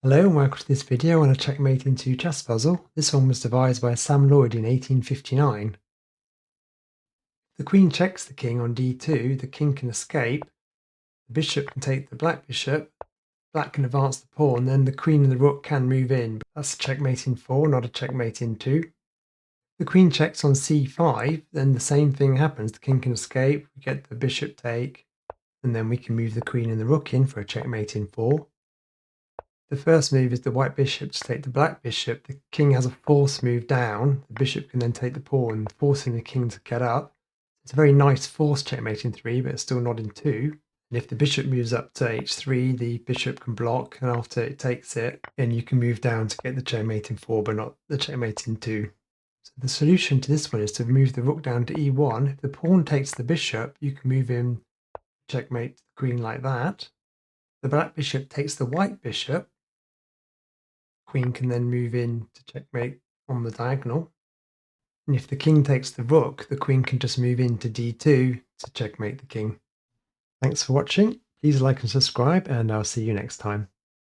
Hello and welcome to this video on a checkmate in two chess puzzle. This one was devised by Sam Loyd in 1859. The queen checks the king on d2, the king can escape, the bishop can take the black bishop, black can advance the pawn, then the queen and the rook can move in. That's a checkmate in 4, not a checkmate in 2. The queen checks on c5, then the same thing happens. The king can escape, we get the bishop take, and then we can move the queen and the rook in for a checkmate in 4. The first move is the white bishop to take the black bishop. The king has a force move down. The bishop can then take the pawn, forcing the king to get up. It's a very nice force checkmate in 3, but it's still not in 2. And if the bishop moves up to h3, the bishop can block, and after it takes it, then you can move down to get the checkmate in 4, but not the checkmate in 2. So the solution to this one is to move the rook down to e1. If the pawn takes the bishop, you can move in, checkmate the queen like that. The black bishop takes the white bishop. Queen can then move in to checkmate on the diagonal. And if the king takes the rook, the queen can just move into d2 to checkmate the king. Thanks for watching. Please like and subscribe, and I'll see you next time.